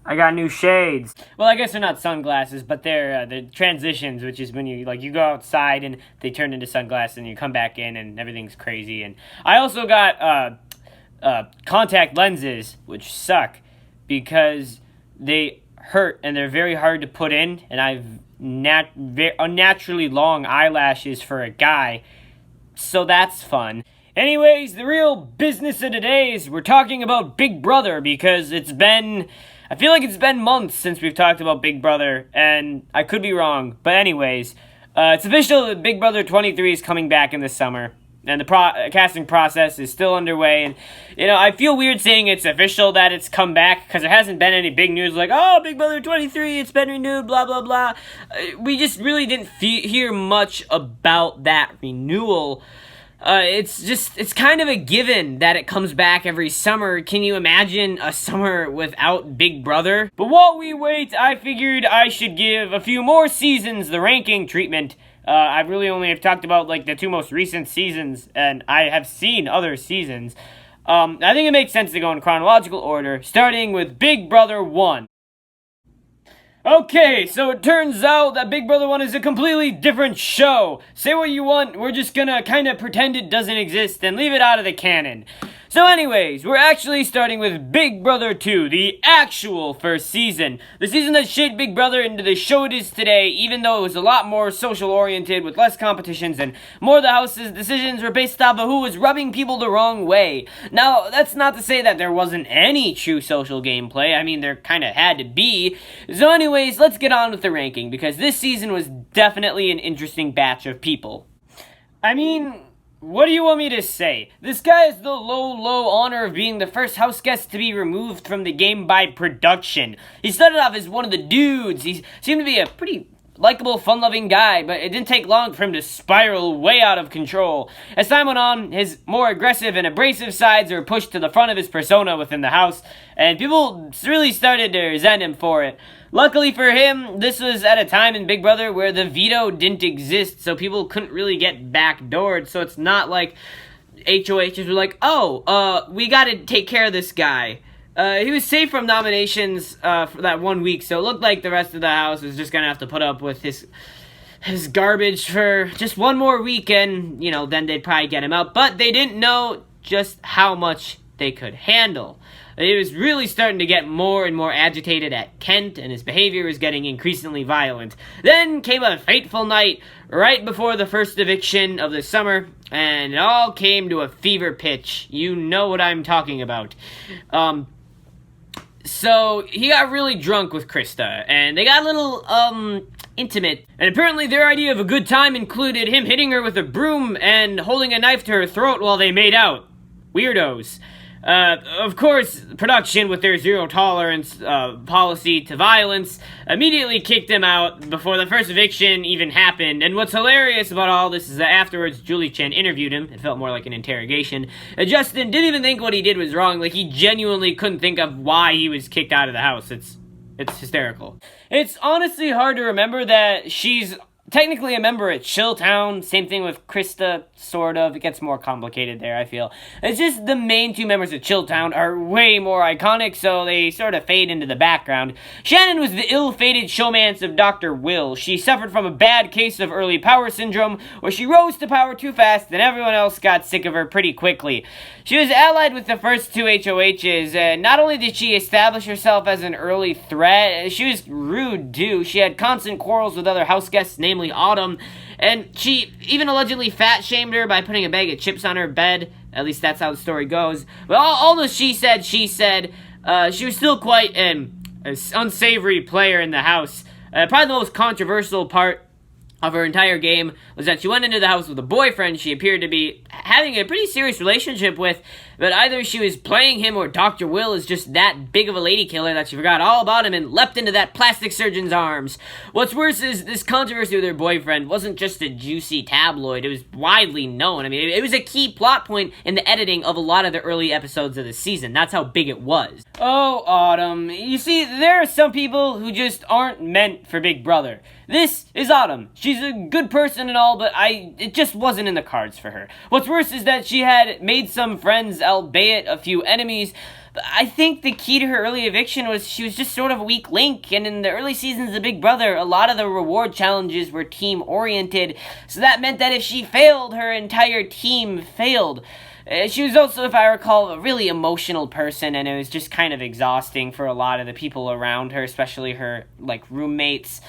I got new shades. Well, I guess they're not sunglasses, but they're the transitions, which is when you go outside and they turn into sunglasses and you come back in and everything's crazy. And I also got contact lenses, which suck because they hurt and they're very hard to put in, and I've unnaturally long eyelashes for a guy, so that's fun. Anyways, the real business of today is we're talking about Big Brother because I feel like it's been months since we've talked about Big Brother, and I could be wrong. But anyways, it's official that Big Brother 23 is coming back in the summer, and the casting process is still underway. And, I feel weird saying it's official that it's come back because there hasn't been any big news like, oh, Big Brother 23, it's been renewed, blah, blah, blah. We just really didn't hear much about that renewal. It's kind of a given that it comes back every summer. Can you imagine a summer without Big Brother? But while we wait, I figured I should give a few more seasons the ranking treatment. I really only have talked about, the two most recent seasons, and I have seen other seasons. I think it makes sense to go in chronological order, starting with Big Brother 1. Okay, so it turns out that Big Brother 1 is a completely different show. Say what you want, we're just gonna kind of pretend it doesn't exist and leave it out of the canon. So anyways, we're actually starting with Big Brother 2, the actual first season. The season that shaped Big Brother into the show it is today, even though it was a lot more social-oriented with less competitions and more of the house's decisions were based off of who was rubbing people the wrong way. Now, that's not to say that there wasn't any true social gameplay. I mean, there kind of had to be. So anyways, let's get on with the ranking, because this season was definitely an interesting batch of people. I mean, what do you want me to say? This guy has the low honor of being the first house guest to be removed from the game by production. He started off as one of the dudes. He seemed to be a pretty likable, fun-loving guy, but it didn't take long for him to spiral way out of control. As time went on, his more aggressive and abrasive sides were pushed to the front of his persona within the house, and people really started to resent him for it. Luckily for him, this was at a time in Big Brother where the veto didn't exist, so people couldn't really get backdoored, so it's not like HOHs were like, we gotta take care of this guy. He was safe from nominations for that 1 week, so it looked like the rest of the house was just gonna have to put up with his garbage for just one more week, and, then they'd probably get him out. But they didn't know just how much they could handle. He was really starting to get more and more agitated at Kent, and his behavior was getting increasingly violent. Then came a fateful night right before the first eviction of the summer, and it all came to a fever pitch. You know what I'm talking about. So he got really drunk with Krista, and they got a little, intimate. And apparently their idea of a good time included him hitting her with a broom and holding a knife to her throat while they made out. Weirdos. Of course, production, with their zero-tolerance policy to violence, immediately kicked him out before the first eviction even happened. And what's hilarious about all this is that afterwards, Julie Chen interviewed him. It felt more like an interrogation. Justin didn't even think what he did was wrong. He genuinely couldn't think of why he was kicked out of the house. It's hysterical. It's honestly hard to remember that she's technically a member at Chilltown. Same thing with Krista, sort of. It gets more complicated there, I feel. It's just the main two members of Chilltown are way more iconic, so they sort of fade into the background. Shannon was the ill-fated showmance of Dr. Will. She suffered from a bad case of early power syndrome, where she rose to power too fast, and everyone else got sick of her pretty quickly. She was allied with the first two HOHs, and not only did she establish herself as an early threat, she was rude, too. She had constant quarrels with other house guests, namely Autumn, and she even allegedly fat-shamed her by putting a bag of chips on her bed. At least that's how the story goes. But all the she said, she was still quite an unsavory player in the house. Probably the most controversial part of her entire game was that she went into the house with a boyfriend she appeared to be having a pretty serious relationship with, but either she was playing him or Dr. Will is just that big of a lady killer that she forgot all about him and leapt into that plastic surgeon's arms. What's worse is this controversy with her boyfriend wasn't just a juicy tabloid, it was widely known. I mean, it was a key plot point in the editing of a lot of the early episodes of the season. That's how big it was. Oh, Autumn. You see, there are some people who just aren't meant for Big Brother. This is Autumn. She's a good person and all, but it just wasn't in the cards for her. What's worse is that she had made some friends, albeit a few enemies, I think the key to her early eviction was she was just sort of a weak link, and in the early seasons of Big Brother, a lot of the reward challenges were team-oriented, so that meant that if she failed, her entire team failed. She was also, if I recall, a really emotional person, and it was just kind of exhausting for a lot of the people around her, especially her, roommates.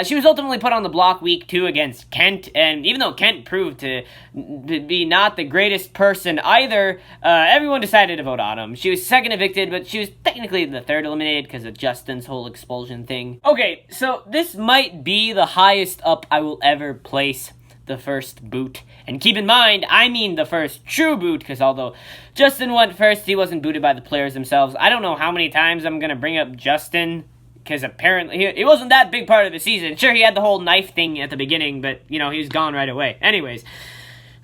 She was ultimately put on the block week 2 against Kent, and even though Kent proved to be not the greatest person either, everyone decided to vote on him. She was second evicted, but she was technically the third eliminated because of Justin's whole expulsion thing. Okay, so this might be the highest up I will ever place the first boot. And keep in mind, I mean the first true boot, because although Justin went first, he wasn't booted by the players themselves. I don't know how many times I'm going to bring up Justin, because apparently he wasn't that big part of the season. Sure, he had the whole knife thing at the beginning, but, he was gone right away. Anyways,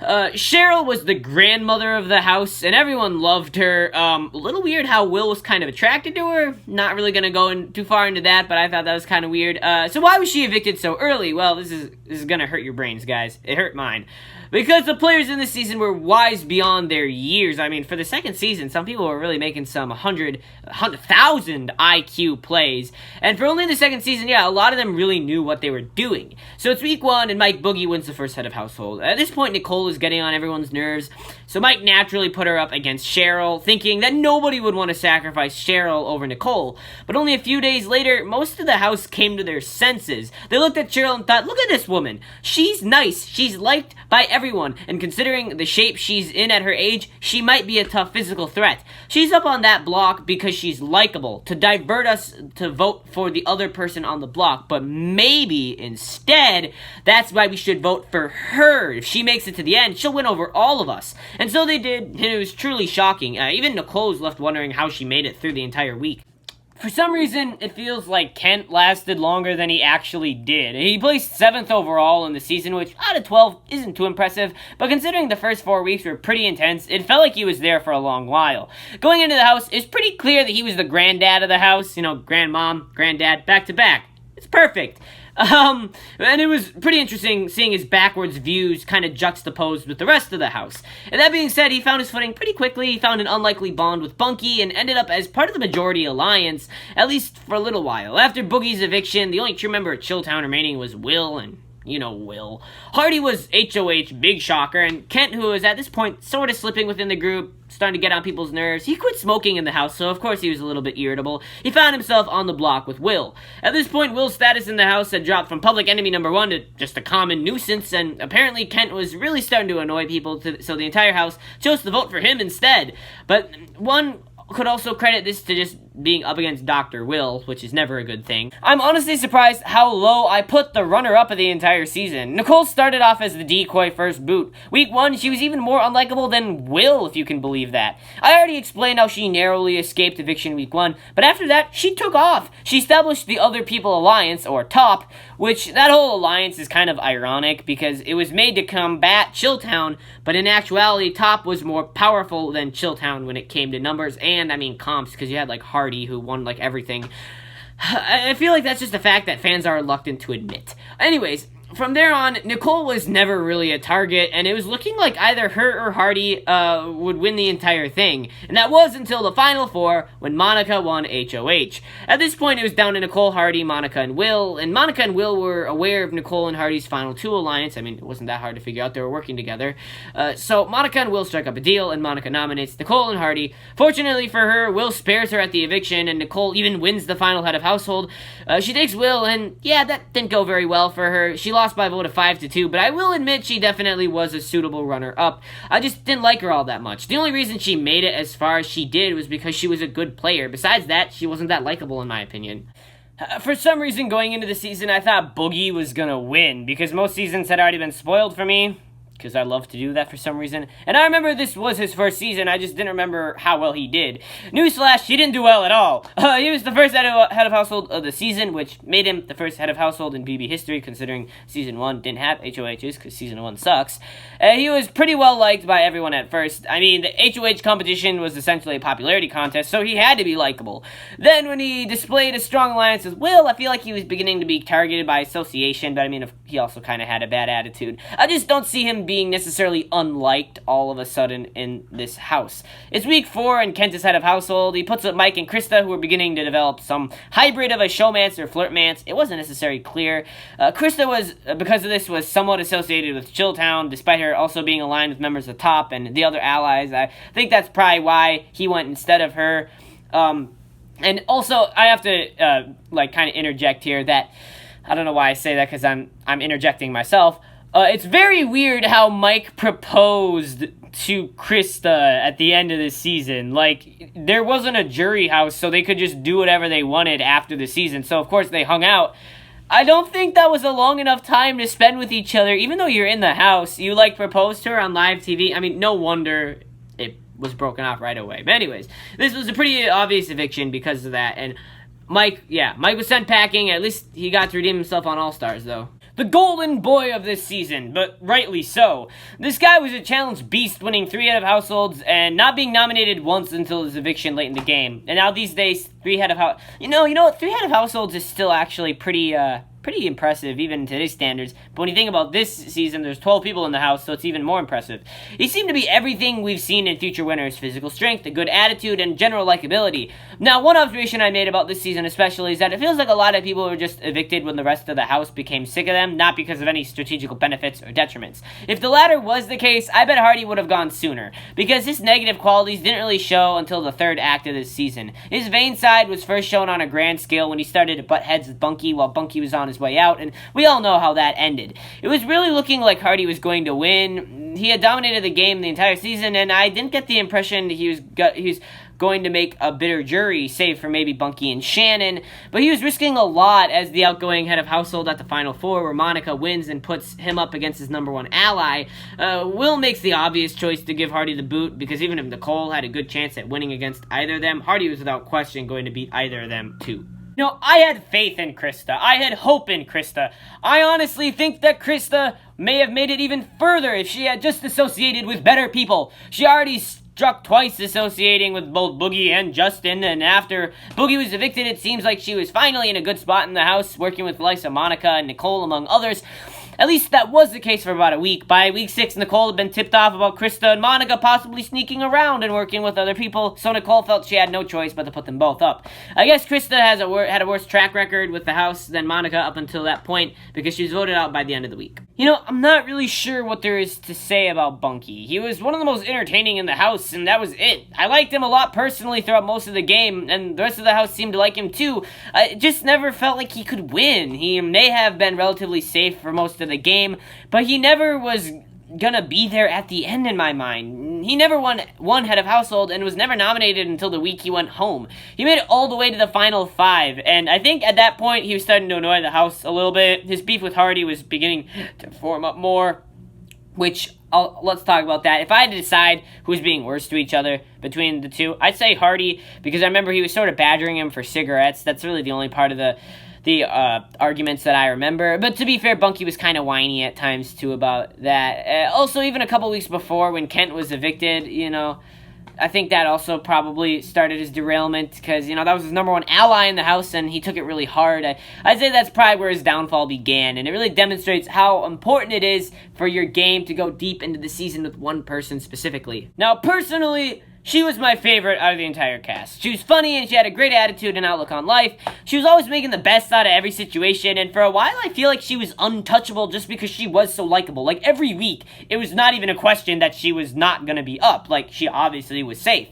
Cheryl was the grandmother of the house, and everyone loved her. A little weird how Will was kind of attracted to her. Not really gonna go too far into that, but I thought that was kind of weird. So why was she evicted so early? Well, this is gonna hurt your brains, guys. It hurt mine. Because the players in this season were wise beyond their years. I mean, for the second season, some people were really making some 100,000 IQ plays. And for only the second season, yeah, a lot of them really knew what they were doing. So it's week 1, and Mike Boogie wins the first head of household. At this point, Nicole is getting on everyone's nerves. So Mike naturally put her up against Cheryl, thinking that nobody would want to sacrifice Cheryl over Nicole. But only a few days later, most of the house came to their senses. They looked at Cheryl and thought, look at this woman. She's nice. She's liked by everyone, and considering the shape she's in at her age, she might be a tough physical threat. She's up on that block because she's likable, to divert us to vote for the other person on the block, but maybe instead, that's why we should vote for her. If she makes it to the end, she'll win over all of us. And so they did, and it was truly shocking. Even Nicole was left wondering how she made it through the entire week. For some reason, it feels like Kent lasted longer than he actually did. He placed 7th overall in the season, which out of 12 isn't too impressive, but considering the first 4 weeks were pretty intense, it felt like he was there for a long while. Going into the house, it's pretty clear that he was the granddad of the house, grandmom, granddad, back to back. It's perfect. And it was pretty interesting seeing his backwards views kind of juxtaposed with the rest of the house. And that being said, he found his footing pretty quickly. He found an unlikely bond with Bunky and ended up as part of the majority alliance, at least for a little while. After Boogie's eviction, the only true member of Chilltown remaining was Will, and Will. Hardy was HOH, big shocker, and Kent, who was at this point sort of slipping within the group, starting to get on people's nerves. He quit smoking in the house, so of course he was a little bit irritable. He found himself on the block with Will. At this point, Will's status in the house had dropped from public enemy number 1 to just a common nuisance, and apparently Kent was really starting to annoy people, so the entire house chose to vote for him instead. But one could also credit this to just being up against Dr. Will, which is never a good thing. I'm honestly surprised how low I put the runner-up of the entire season. Nicole started off as the decoy first boot. Week 1, she was even more unlikable than Will, if you can believe that. I already explained how she narrowly escaped eviction week 1, but after that, she took off. She established the Other People Alliance, or TOP, which that whole alliance is kind of ironic because it was made to combat Chilltown, but in actuality, TOP was more powerful than Chilltown when it came to numbers and, comps, because you had, Hardy, who won, everything. I feel like that's just a fact that fans are reluctant to admit. Anyways, from there on, Nicole was never really a target, and it was looking like either her or Hardy would win the entire thing. And that was until the Final 4, when Monica won HOH. At this point, it was down to Nicole, Hardy, Monica, and Will, and Monica and Will were aware of Nicole and Hardy's Final 2 alliance. It wasn't that hard to figure out. They were working together. So Monica and Will strike up a deal, and Monica nominates Nicole and Hardy. Fortunately for her, Will spares her at the eviction, and Nicole even wins the final head of household. She takes Will, and yeah, that didn't go very well for her. She lost by a vote of 5-2, but I will admit she definitely was a suitable runner-up. I just didn't like her all that much. The only reason she made it as far as she did was because she was a good player. Besides that, she wasn't that likable in my opinion. For some reason, going into the season, I thought Boogie was gonna win, because most seasons had already been spoiled for me, because I love to do that for some reason. And I remember this was his first season, I just didn't remember how well he did. Newsflash, he didn't do well at all. He was the first head of household of the season, which made him the first head of household in BB history, considering Season 1 didn't have HOHs, because Season 1 sucks. He was pretty well liked by everyone at first. The HOH competition was essentially a popularity contest, so he had to be likable. Then when he displayed a strong alliance with Will, I feel like he was beginning to be targeted by association, but he also kind of had a bad attitude. I just don't see him being necessarily unliked all of a sudden in this house. It's week 4 and Kent is head of household. He puts up Mike and Krista, who are beginning to develop some hybrid of a showmance or flirtmance. It wasn't necessarily clear. Krista was, because of this, was somewhat associated with Chilltown, despite her also being aligned with members of TOP and the other allies. I think that's probably why he went instead of her. And also, I have to, kind of interject here that, I don't know why I say that, because I'm interjecting myself. It's very weird how Mike proposed to Krista at the end of the season. Like, there wasn't a jury house, so they could just do whatever they wanted after the season. So, of course, they hung out. I don't think that was a long enough time to spend with each other. Even though you're in the house, you, proposed to her on live TV. I mean, no wonder it was broken off right away. But anyways, this was a pretty obvious eviction because of that, and Mike was sent packing. At least he got to redeem himself on All-Stars, though. The golden boy of this season, but rightly so. This guy was a challenge beast, winning 3 head of households and not being nominated once until his eviction late in the game. And now these days, 3 head of house... You know what? 3 head of households is still actually pretty impressive, even in today's standards. But when you think about this season, there's 12 people in the house, so it's even more impressive. He seemed to be everything we've seen in future winners: physical strength, a good attitude, and general likability. Now, one observation I made about this season especially is that it feels like a lot of people were just evicted when the rest of the house became sick of them, not because of any strategical benefits or detriments. If the latter was the case, I bet Hardy would have gone sooner, because his negative qualities didn't really show until the 3rd act of this season. His vain side was first shown on a grand scale when he started to butt heads with Bunky while Bunky was on his way out, and we all know how that ended. It was really looking like Hardy was going to win. He had dominated the game the entire season, and I didn't get the impression he was going to make a bitter jury, save for maybe Bunky and Shannon, but he was risking a lot as the outgoing head of household at the Final Four, where Monica wins and puts him up against his number 1 ally. Will makes the obvious choice to give Hardy the boot, because even if Nicole had a good chance at winning against either of them, Hardy was without question going to beat either of them too. I had faith in Krista. I had hope in Krista. I honestly think that Krista may have made it even further if she had just associated with better people. She already struck twice associating with both Boogie and Justin, and after Boogie was evicted, it seems like she was finally in a good spot in the house, working with Lisa, Monica, and Nicole, among others. At least that was the case for about a week. By week 6, Nicole had been tipped off about Krista and Monica possibly sneaking around and working with other people, so Nicole felt she had no choice but to put them both up. I guess Krista had a worse track record with the house than Monica up until that point, because she was voted out by the end of the week. I'm not really sure what there is to say about Bunky. He was one of the most entertaining in the house, and that was it. I liked him a lot personally throughout most of the game, and the rest of the house seemed to like him too. It just never felt like he could win. He may have been relatively safe for most of the game, but he never was gonna be there at the end in my mind. He never won 1 head of household and was never nominated until the week he went home. He made it all the way to the final 5, and I think at that point he was starting to annoy the house a little bit. His beef with Hardy was beginning to form up more, which let's talk about that. If I had to decide who was being worse to each other between the two, I'd say Hardy, because I remember he was sort of badgering him for cigarettes. That's really the only part of the arguments that I remember. But to be fair, Bunky was kind of whiny at times too about that. Also, even a couple weeks before when Kent was evicted, I think that also probably started his derailment, because, that was his number 1 ally in the house, and he took it really hard. I'd say that's probably where his downfall began, and it really demonstrates how important it is for your game to go deep into the season with one person specifically. Now, personally, she was my favorite out of the entire cast. She was funny, and she had a great attitude and outlook on life. She was always making the best out of every situation, and for a while I feel like she was untouchable just because she was so likable. Like, every week, it was not even a question that she was not gonna be up. Like, she obviously was safe.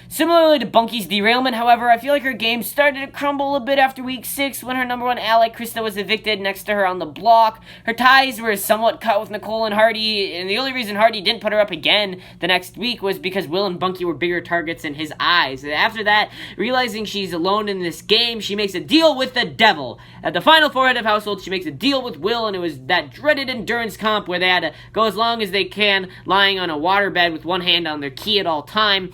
Similarly to Bunky's derailment, however, I feel like her game started to crumble a bit after week 6 when her number 1 ally, Krista, was evicted next to her on the block. Her ties were somewhat cut with Nicole and Hardy, and the only reason Hardy didn't put her up again the next week was because Will and Bunky were bigger targets in his eyes. And after that, realizing she's alone in this game, she makes a deal with the devil. At the Final 4 head of household, she makes a deal with Will, and it was that dreaded endurance comp where they had to go as long as they can, lying on a waterbed with one hand on their key at all time.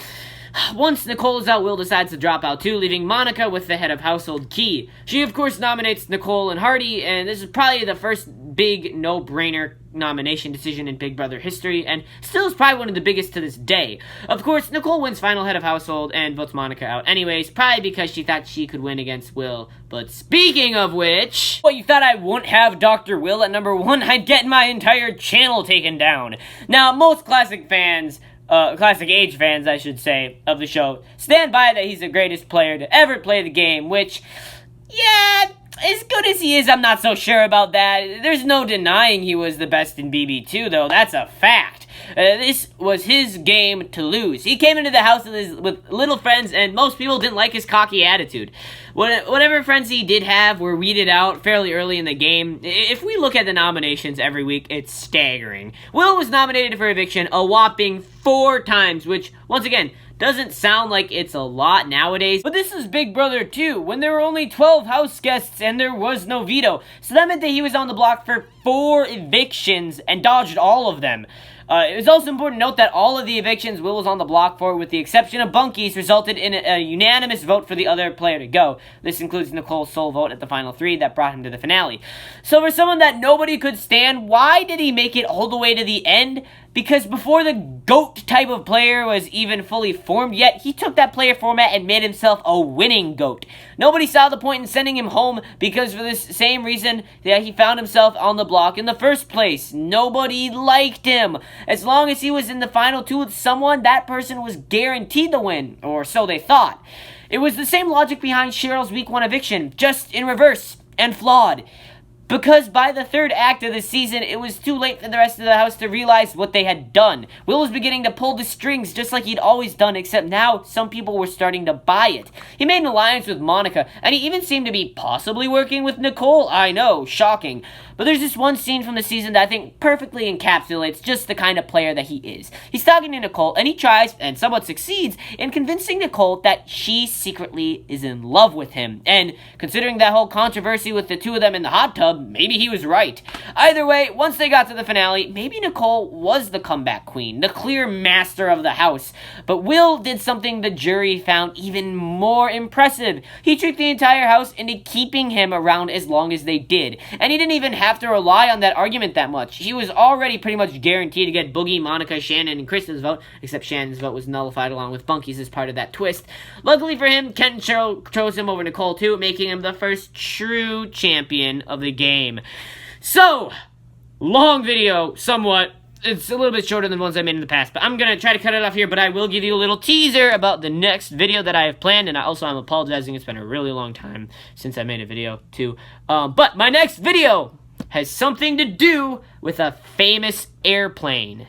Once Nicole is out, Will decides to drop out too, leaving Monica with the head of household key. She, of course, nominates Nicole and Hardy, and this is probably the first big no-brainer nomination decision in Big Brother history, and still is probably one of the biggest to this day. Of course, Nicole wins final head of household and votes Monica out anyways, probably because she thought she could win against Will. But speaking of which, well, you thought I wouldn't have Dr. Will at number 1? I'd get my entire channel taken down. Now, most classic age fans, I should say, of the show, stand by that he's the greatest player to ever play the game, which, yeah, as good as he is, I'm not so sure about that. There's no denying he was the best in BB2, though. That's a fact. This was his game to lose. He came into the house with little friends, and most people didn't like his cocky attitude. Whatever friends he did have were weeded out fairly early in the game. If we look at the nominations every week, it's staggering. Will was nominated for eviction a whopping 4 times, which, once again, doesn't sound like it's a lot nowadays, but this is Big Brother 2, when there were only 12 house guests and there was no veto. So that meant that he was on the block for 4 evictions and dodged all of them. It was also important to note that all of the evictions Will was on the block for, with the exception of Bunky's, resulted in a unanimous vote for the other player to go. This includes Nicole's sole vote at the final 3 that brought him to the finale. So for someone that nobody could stand, why did he make it all the way to the end? Because before the GOAT type of player was even fully formed yet, he took that player format and made himself a winning GOAT. Nobody saw the point in sending him home because for this same reason that he found himself on the block in the first place. Nobody liked him. As long as he was in the final 2 with someone, that person was guaranteed the win, or so they thought. It was the same logic behind Cheryl's week 1 eviction, just in reverse and flawed. Because by the 3rd act of the season, it was too late for the rest of the house to realize what they had done. Will was beginning to pull the strings just like he'd always done, except now some people were starting to buy it. He made an alliance with Monica, and he even seemed to be possibly working with Nicole. I know, shocking. But there's this one scene from the season that I think perfectly encapsulates just the kind of player that he is. He's talking to Nicole, and he tries, and somewhat succeeds, in convincing Nicole that she secretly is in love with him. And considering that whole controversy with the 2 of them in the hot tub, maybe he was right. Either way, once they got to the finale, maybe Nicole was the comeback queen, the clear master of the house. But Will did something the jury found even more impressive. He tricked the entire house into keeping him around as long as they did. And he didn't even have to rely on that argument that much. He was already pretty much guaranteed to get Boogie, Monica, Shannon, and Krista's vote, except Shannon's vote was nullified along with Bunky's as part of that twist. Luckily for him, Kent and Cheryl chose him over Nicole too, making him the first true champion of the game. So, long video, somewhat. It's a little bit shorter than the ones I made in the past, but I'm going to try to cut it off here, but I will give you a little teaser about the next video that I have planned, and I'm apologizing, it's been a really long time since I made a video, too. But my next video has something to do with a famous airplane.